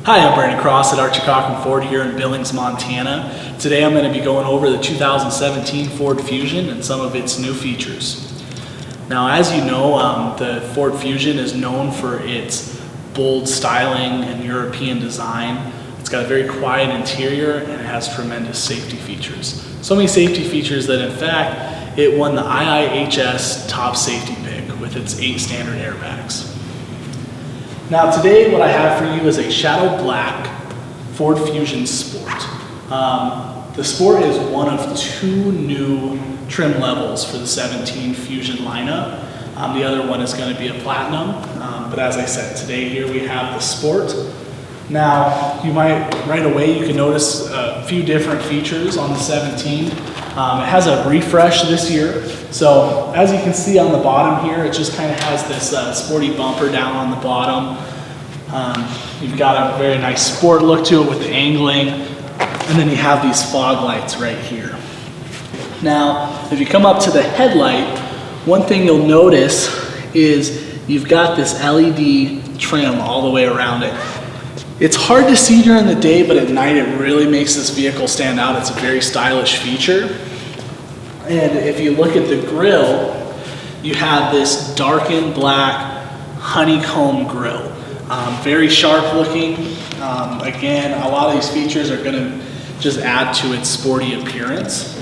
Hi, I'm Brandon Cross at Archie Cochrane Ford here in Billings, Montana. Today I'm going to be going over the 2017 Ford Fusion and some of its new features. Now, as you know, the Ford Fusion is known for its bold styling and European design. It's got a very quiet interior and it has tremendous safety features. So many safety features that in fact it won the IIHS top safety pick with its 8 standard airbags. Now today what I have for you is a shadow black Ford Fusion Sport. The Sport is one of 2 new trim levels for the 17 Fusion lineup. The other one is going to be a Platinum, but as I said, today here we have the Sport. Now you might, right away you can notice a few different features on the 17. It has a refresh this year, so as you can see on the bottom here, it just kind of has this sporty bumper down on the bottom. You've got a very nice sport look to it with the angling, and then you have these fog lights right here. Now, if you come up to the headlight, one thing you'll notice is you've got this LED trim all the way around it. It's hard to see during the day, but at night it really makes this vehicle stand out. It's a very stylish feature. And if you look at the grille, you have this darkened black honeycomb grille. Very sharp looking. Again, a lot of these features are going to just add to its sporty appearance.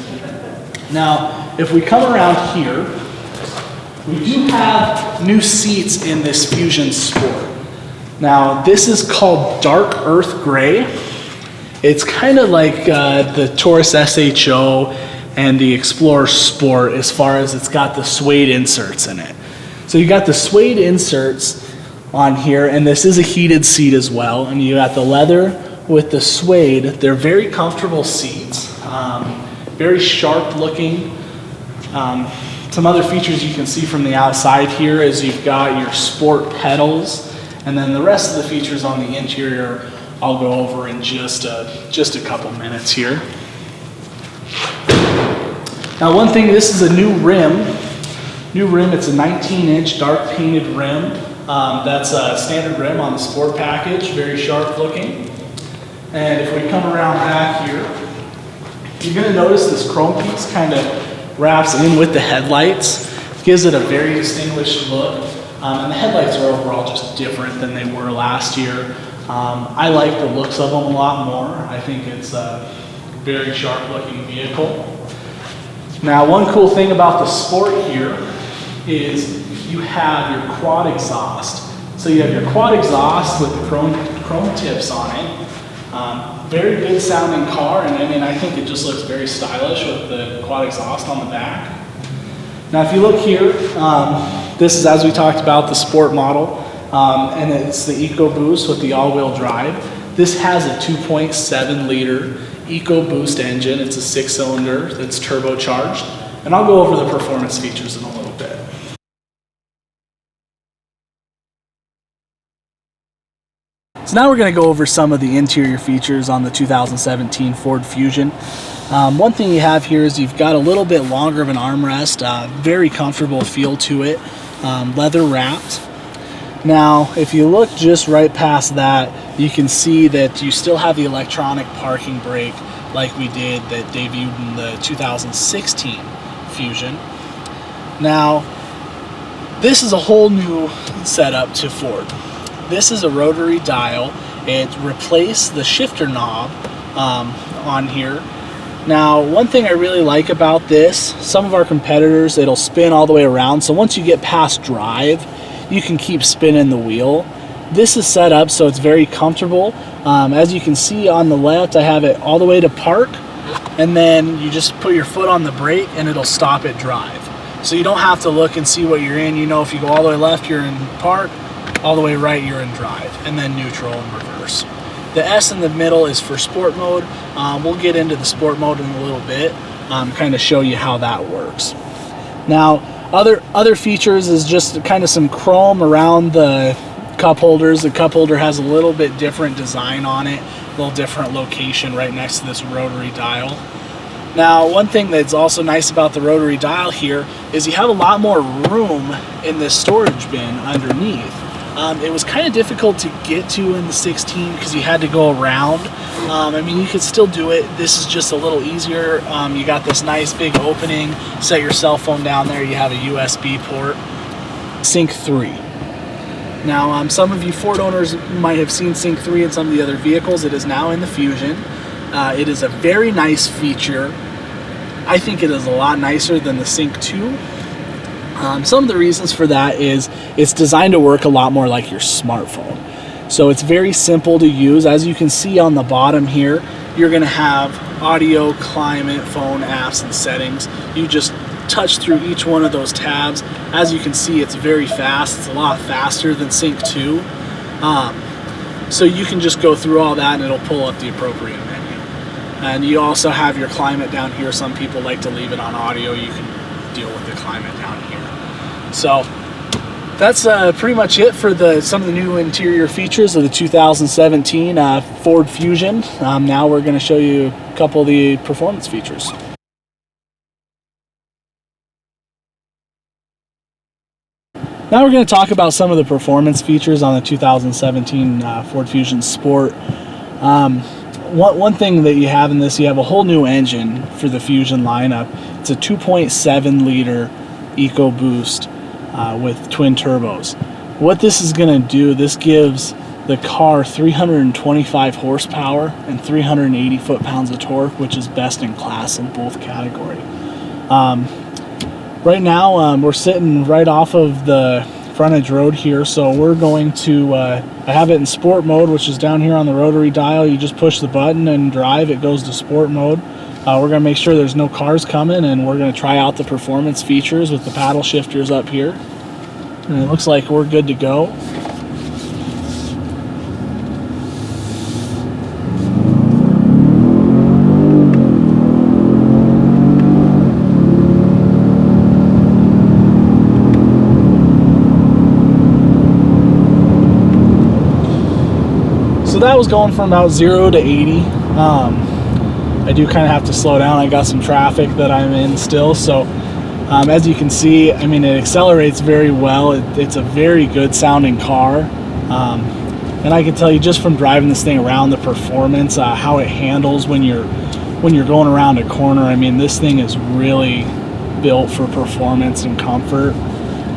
Now, if we come around here, we do have new seats in this Fusion Sport. Now, this is called Dark Earth Gray. It's kind of like the Taurus SHO and the Explorer Sport as far as it's got the suede inserts in it. So you got the suede inserts on here, and this is a heated seat as well, and you got the leather with the suede. They're very comfortable seats, very sharp looking. Some other features you can see from the outside here is you've got your sport pedals, and then the rest of the features on the interior I'll go over in just a couple minutes here. Now one thing, this is a new rim. It's a 19-inch dark painted rim. That's a standard rim on the Sport package, very sharp looking. And if we come around back here, you're going to notice this chrome piece kind of wraps in with the headlights. Gives it a very distinguished look. And the headlights are overall just different than they were last year. I like the looks of them a lot more. I think it's a very sharp looking vehicle. Now one cool thing about the Sport here is you have your quad exhaust. So you have your quad exhaust with the chrome tips on it. Very good sounding car, and I think it just looks very stylish with the quad exhaust on the back. Now if you look here, this is, as we talked about, the Sport model, and it's the EcoBoost with the all-wheel drive. This has a 2.7 liter EcoBoost engine. It's a 6-cylinder that's turbocharged, and I'll go over the performance features in a little bit. So now we're going to go over some of the interior features on the 2017 Ford Fusion. One thing you have here is you've got a little bit longer of an armrest, very comfortable feel to it, leather wrapped. Now if you look just right past that, you can see that you still have the electronic parking brake like we did that debuted in the 2016 Fusion. Now this is a whole new setup to Ford. This is a rotary dial. It replaced the shifter knob on here. Now one thing I really like about this, some of our competitors, it'll spin all the way around, so once you get past drive you can keep spinning the wheel. This is set up so it's very comfortable. As you can see on the left, I have it all the way to park, and then you just put your foot on the brake and it'll stop at drive. So you don't have to look and see what you're in. You know, if you go all the way left you're in park, all the way right you're in drive, and then neutral and reverse. The S in the middle is for sport mode. We'll get into the sport mode in a little bit, kind of show you how that works. Now other features is just kind of some chrome around the cup holders. The cup holder has a little bit different design on it, a little different location right next to this rotary dial. Now one thing that's also nice about the rotary dial here is you have a lot more room in this storage bin underneath. It was kind of difficult to get to in the 16 because you had to go around. I mean, you could still do it. This is just a little easier. You got this nice big opening. Set your cell phone down there. You have a USB port. Sync 3. Now, some of you Ford owners might have seen Sync 3 in some of the other vehicles. It is now in the Fusion. It is a very nice feature. I think it is a lot nicer than the Sync 2. Some of the reasons for that is it's designed to work a lot more like your smartphone. So it's very simple to use. As you can see on the bottom here, you're going to have audio, climate, phone, apps, and settings. You just touch through each one of those tabs. As you can see, it's very fast. It's a lot faster than Sync 2. So you can just go through all that and it'll pull up the appropriate menu. And you also have your climate down here. Some people like to leave it on audio. You can deal with the climate down here. So that's pretty much it for some of the new interior features of the 2017 Ford Fusion. Now we're going to show you a couple of the performance features. Now we're going to talk about some of the performance features on the 2017 Ford Fusion Sport. One thing that you have in this, you have a whole new engine for the Fusion lineup. It's a 2.7 liter EcoBoost with twin turbos. What this is going to do, this gives the car 325 horsepower and 380 foot-pounds of torque, which is best in class in both categories. Right now, we're sitting right off of the frontage road here, so we're going to I have it in sport mode, which is down here on the rotary dial. You just push the button and drive, it goes to sport mode. We're going to make sure there's no cars coming, and we're going to try out the performance features with the paddle shifters up here. And it looks like we're good to go. So that was going from about 0 to 80. I do kind of have to slow down. I got some traffic that I'm in still, so as you can see, I mean, it accelerates very well. It's a very good sounding car, and I can tell you just from driving this thing around, the performance, how it handles when you're going around a corner. I mean, this thing is really built for performance and comfort.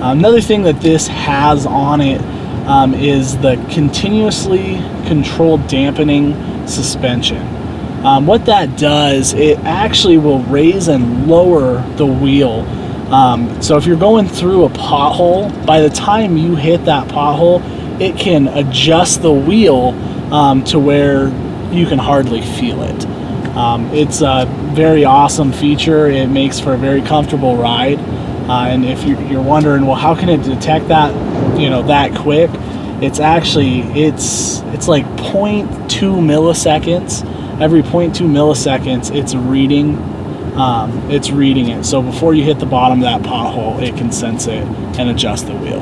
Another thing that this has on it is the continuously controlled dampening suspension. What that does, it actually will raise and lower the wheel. So if you're going through a pothole, by the time you hit that pothole, it can adjust the wheel to where you can hardly feel it. It's a very awesome feature. It makes for a very comfortable ride. And if you're wondering, well, how can it detect that, that quick? It's actually, it's like 0.2 milliseconds. Every 0.2 milliseconds, it's reading it. So before you hit the bottom of that pothole, it can sense it and adjust the wheel.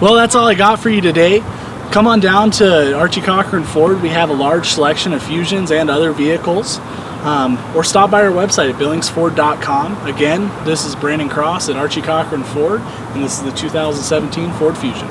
Well, that's all I got for you today. Come on down to Archie Cochrane Ford. We have a large selection of Fusions and other vehicles. Or stop by our website at billingsford.com. Again, this is Brandon Cross at Archie Cochrane Ford, and this is the 2017 Ford Fusion.